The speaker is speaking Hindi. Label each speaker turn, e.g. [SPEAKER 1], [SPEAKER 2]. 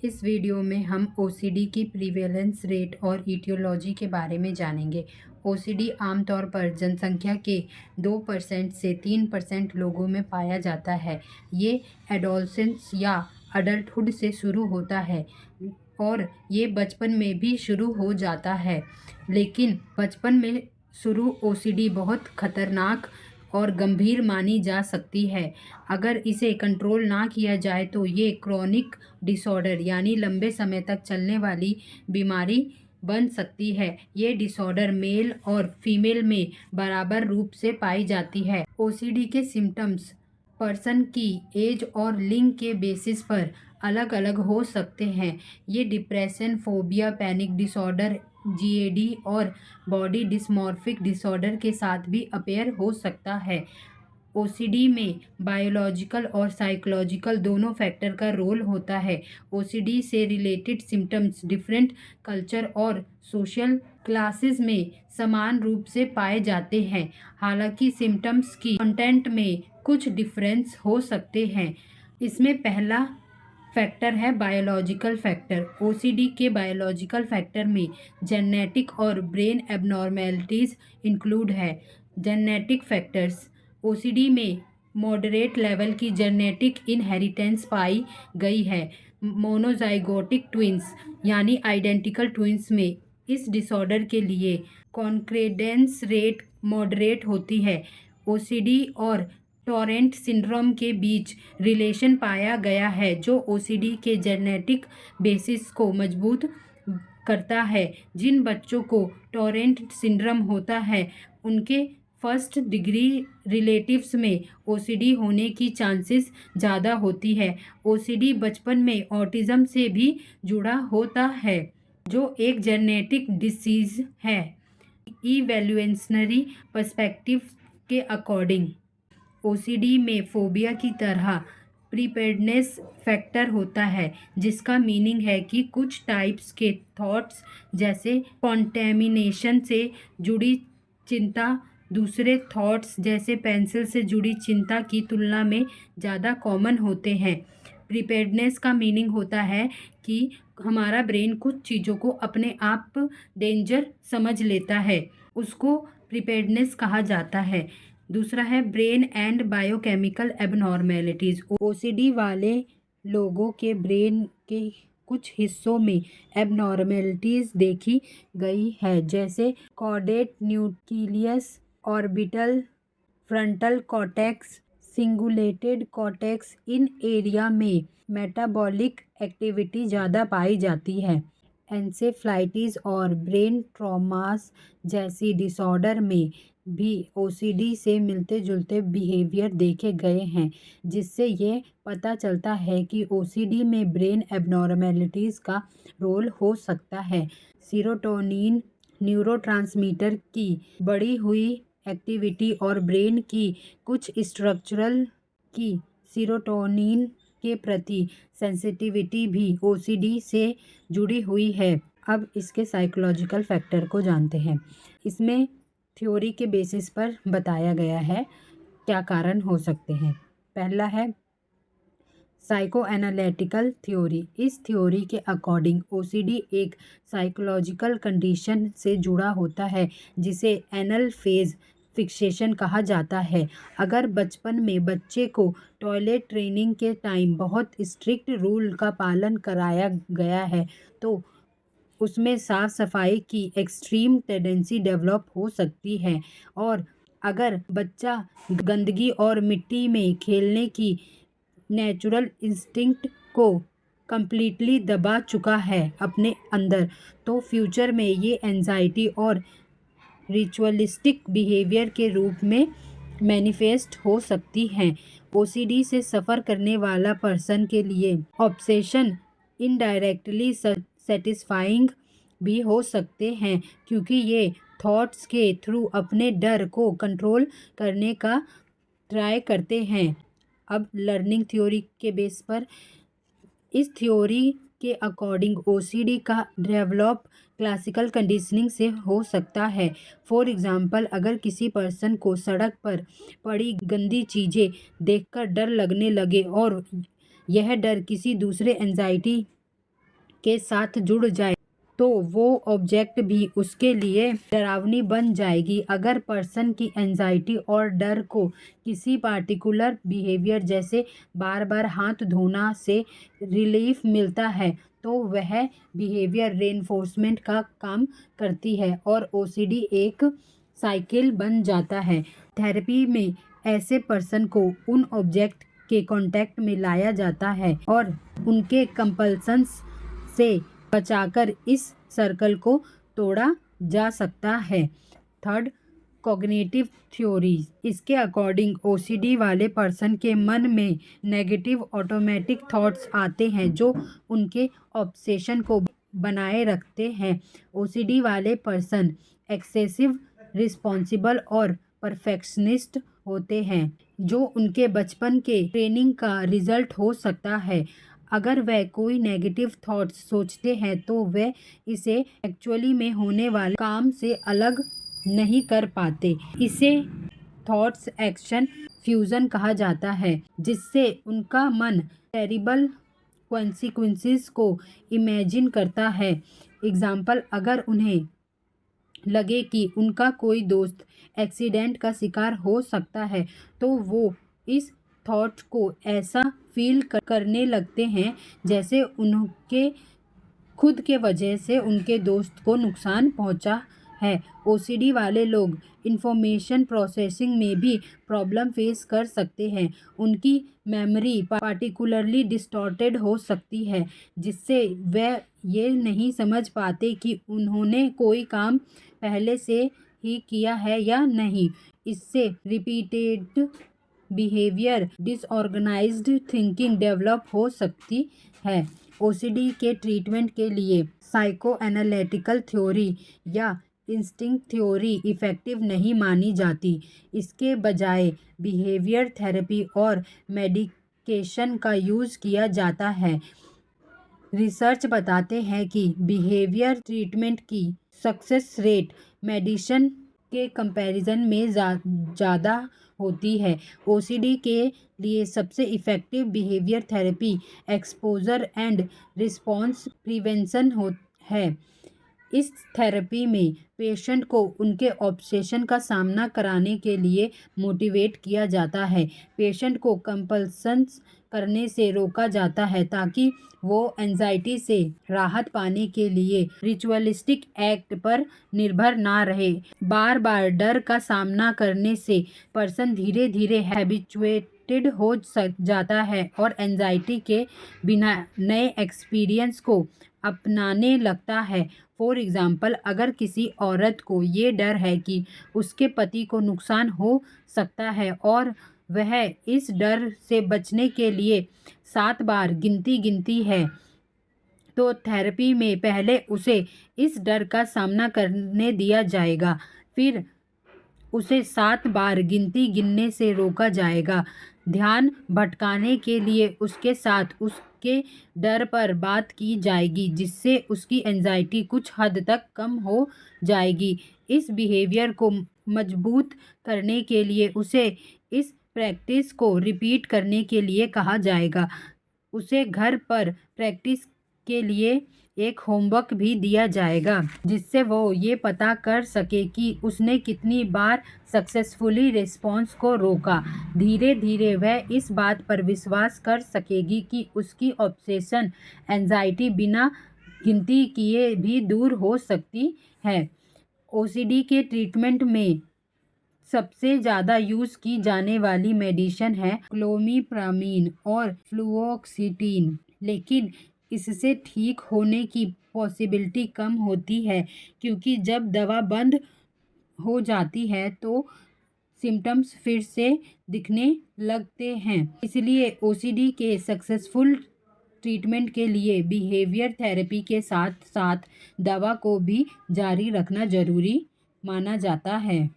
[SPEAKER 1] इस वीडियो में हम ओसीडी की प्रीवेलेंस रेट और ईटियोलॉजी के बारे में जानेंगे। ओसीडी आमतौर पर जनसंख्या के 2% से 3% लोगों में पाया जाता है। ये एडोलसेंस या अडल्टहुड से शुरू होता है और ये बचपन में भी शुरू हो जाता है, लेकिन बचपन में शुरू ओसीडी बहुत खतरनाक और गंभीर मानी जा सकती है। अगर इसे कंट्रोल ना किया जाए तो ये क्रोनिक डिसऑर्डर यानी लंबे समय तक चलने वाली बीमारी बन सकती है। ये डिसऑर्डर मेल और फीमेल में बराबर रूप से पाई जाती है। ओसीडी के सिम्टम्स पर्सन की एज और लिंग के बेसिस पर अलग अलग हो सकते हैं। ये depression, phobia, panic disorder, GAD और बॉडी डिस्मॉर्फिक डिसऑर्डर के साथ भी अपेयर हो सकता है। ओसीडी में बायोलॉजिकल और साइकोलॉजिकल दोनों फैक्टर का रोल होता है। ओसीडी से रिलेटेड सिम्टम्स डिफरेंट कल्चर और सोशल क्लासेस में समान रूप से पाए जाते हैं, हालांकि सिम्टम्स की कंटेंट में कुछ डिफरेंस हो सकते हैं। इसमें पहला फैक्टर है बायोलॉजिकल फैक्टर। ओसीडी के बायोलॉजिकल फैक्टर में जेनेटिक और ब्रेन एबनॉर्मेलिटीज़ इंक्लूड है। जेनेटिक फैक्टर्स ओसीडी में मॉडरेट लेवल की जेनेटिक इनहेरिटेंस पाई गई है। मोनोजाइगोटिक ट्विंस यानी आइडेंटिकल ट्विंस में इस डिसऑर्डर के लिए कॉन्क्रेडेंस रेट मॉडरेट होती है। ओसीडी और टोरेंट सिंड्रोम के बीच रिलेशन पाया गया है, जो ओसीडी के जेनेटिक बेसिस को मजबूत करता है। जिन बच्चों को टोरेंट सिंड्रोम होता है, उनके फर्स्ट डिग्री रिलेटिव्स में ओसीडी होने की चांसेस ज़्यादा होती है। ओसीडी बचपन में ऑटिज़म से भी जुड़ा होता है, जो एक जेनेटिक डिसीज़ है। इवैल्यूएशनरी पर्सपेक्टिव के अकॉर्डिंग ओसीडी में फोबिया की तरह प्रीपेयर्डनेस फैक्टर होता है, जिसका मीनिंग है कि कुछ टाइप्स के थॉट्स जैसे कॉन्टेमिनेशन से जुड़ी चिंता दूसरे थॉट्स जैसे पेंसिल से जुड़ी चिंता की तुलना में ज़्यादा कॉमन होते हैं। प्रीपेयर्डनेस का मीनिंग होता है कि हमारा ब्रेन कुछ चीज़ों को अपने आप डेंजर समझ लेता है, उसको प्रीपेयर्डनेस कहा जाता है। दूसरा है brain and biochemical abnormalities. OCD वाले लोगों के ब्रेन के कुछ हिस्सों में एबनॉर्मेलिटीज़ देखी गई है, जैसे caudate nucleus, orbital frontal cortex, cingulated cortex. इन एरिया में मेटाबॉलिक एक्टिविटी ज़्यादा पाई जाती है। एंसेफ्लाइटिस और ब्रेन ट्रॉमास जैसी डिसऑर्डर में भी ओसीडी से मिलते जुलते बिहेवियर देखे गए हैं, जिससे ये पता चलता है कि ओसीडी में ब्रेन एबनॉर्मेलिटीज़ का रोल हो सकता है। सीरोटोनिन न्यूरोट्रांसमीटर की बढ़ी हुई एक्टिविटी और ब्रेन की कुछ स्ट्रक्चरल की सीरोटोनिन के प्रति सेंसिटिविटी भी ओसीडी से जुड़ी हुई है। अब इसके साइकोलॉजिकल फैक्टर को जानते हैं। इसमें थ्योरी के बेसिस पर बताया गया है क्या कारण हो सकते हैं। पहला है साइको एनालिटिकल थ्योरी। इस थ्योरी के अकॉर्डिंग ओसीडी एक साइकोलॉजिकल कंडीशन से जुड़ा होता है, जिसे एनल फेज फिक्सेशन कहा जाता है। अगर बचपन में बच्चे को टॉयलेट ट्रेनिंग के टाइम बहुत स्ट्रिक्ट रूल का पालन कराया गया है, तो उसमें साफ सफाई की एक्सट्रीम टेंडेंसी डेवलप हो सकती है। और अगर बच्चा गंदगी और मिट्टी में खेलने की नेचुरल इंस्टिंक्ट को कंप्लीटली दबा चुका है अपने अंदर, तो फ्यूचर में ये एंजाइटी और रिचुअलिस्टिक बिहेवियर के रूप में मैनिफेस्ट हो सकती हैं। ओसीडी से सफ़र करने वाला पर्सन के लिए ऑब्सेशन इनडायरेक्टली सेटिस्फाइंग भी हो सकते हैं, क्योंकि ये थॉट्स के थ्रू अपने डर को कंट्रोल करने का ट्राई करते हैं। अब लर्निंग थ्योरी के बेस पर इस थ्योरी के अकॉर्डिंग ओसीडी का डेवलप क्लासिकल कंडीशनिंग से हो सकता है। फॉर एग्जांपल, अगर किसी पर्सन को सड़क पर पड़ी गंदी चीज़ें देखकर डर लगने लगे और यह डर किसी दूसरे एंजाइटी के साथ जुड़ जाए तो वो ऑब्जेक्ट भी उसके लिए डरावनी बन जाएगी। अगर पर्सन की एंजाइटी और डर को किसी पार्टिकुलर बिहेवियर जैसे बार बार हाथ धोना से रिलीफ मिलता है तो वह बिहेवियर रेनफोर्समेंट का काम करती है और ओसीडी एक साइकिल बन जाता है। थेरेपी में ऐसे पर्सन को उन ऑब्जेक्ट के कांटेक्ट में लाया जाता है और उनके कंपल्शंस से बचाकर इस सर्कल को तोड़ा जा सकता है। Third, cognitive theory. इसके अकॉर्डिंग ओसीडी वाले पर्सन के मन में नेगेटिव ऑटोमेटिक थॉट्स आते हैं जो उनके ऑब्सेशन को बनाए रखते हैं। ओसीडी वाले पर्सन एक्सेसिव रिस्पॉन्सिबल और परफेक्शनिस्ट होते हैं जो उनके बचपन के ट्रेनिंग का रिजल्ट हो सकता है। अगर वह कोई नेगेटिव थॉट्स सोचते हैं तो वह इसे एक्चुअली में होने वाले काम से अलग नहीं कर पाते। इसे थॉट्स एक्शन फ्यूजन कहा जाता है, जिससे उनका मन टेरिबल कॉन्सिक्वेंसेस को इमेजिन करता है। एग्जाम्पल, अगर उन्हें लगे कि उनका कोई दोस्त एक्सीडेंट का शिकार हो सकता है तो वो इस थॉट को ऐसा फील करने लगते हैं जैसे उनके खुद के वजह से उनके दोस्त को नुकसान पहुंचा है। ओसीडी वाले लोग इंफॉर्मेशन प्रोसेसिंग में भी प्रॉब्लम फेस कर सकते हैं। उनकी मेमोरी पार्टिकुलरली डिस्टॉर्टेड हो सकती है जिससे वह ये नहीं समझ पाते कि उन्होंने कोई काम पहले से ही किया है या नहीं। इससे repeated behaviour disorganised thinking develop हो सकती है। ओसीडी के ट्रीटमेंट के लिए साइको एनालिटिकल थ्योरी या इंस्टिंक्ट थ्योरी इफ़ेक्टिव नहीं मानी जाती। इसके बजाय बिहेवियर थेरेपी और मेडिकेशन का यूज़ किया जाता है। रिसर्च बताते हैं कि बिहेवियर ट्रीटमेंट की सक्सेस रेट मेडिसिन के कंपैरिजन में ज़्यादा होती है। ओसीडी के लिए सबसे effective behaviour therapy exposure and response prevention है। इस थेरेपी में पेशेंट को उनके ऑब्सेशन का सामना कराने के लिए मोटिवेट किया जाता है। पेशेंट को कंपल्शंस करने से रोका जाता है ताकि वो एंजाइटी से राहत पाने के लिए रिचुअलिस्टिक एक्ट पर निर्भर ना रहे। बार बार डर का सामना करने से पर्सन धीरे धीरे हैबिचुएटेड हो जाता है और एंजाइटी के बिना नए एक्सपीरियंस को अपनाने लगता है। फॉर एग्ज़ाम्पल, अगर किसी औरत को ये डर है कि उसके पति को नुकसान हो सकता है और वह इस डर से बचने के लिए 7 बार गिनती है तो थेरेपी में पहले उसे इस डर का सामना करने दिया जाएगा, फिर उसे 7 बार गिनने से रोका जाएगा। ध्यान भटकाने के लिए उसके साथ उसके डर पर बात की जाएगी जिससे उसकी एंजाइटी कुछ हद तक कम हो जाएगी। इस बिहेवियर को मजबूत करने के लिए उसे इस प्रैक्टिस को रिपीट करने के लिए कहा जाएगा। उसे घर पर प्रैक्टिस के लिए एक होमवर्क भी दिया जाएगा जिससे वो ये पता कर सके कि उसने कितनी बार सक्सेसफुली रिस्पॉन्स को रोका। धीरे धीरे वह इस बात पर विश्वास कर सकेगी कि उसकी ऑब्सेशन एंजाइटी बिना गिनती किए भी दूर हो सकती है। ओसीडी के ट्रीटमेंट में सबसे ज़्यादा यूज़ की जाने वाली मेडिसिन है क्लोमिप्रामीन और फ्लुओक्सीटिन, लेकिन इससे ठीक होने की पॉसिबिलिटी कम होती है क्योंकि जब दवा बंद हो जाती है तो सिम्टम्स फिर से दिखने लगते हैं। इसलिए ओसीडी के सक्सेसफुल ट्रीटमेंट के लिए बिहेवियर थेरेपी के साथ साथ दवा को भी जारी रखना ज़रूरी माना जाता है।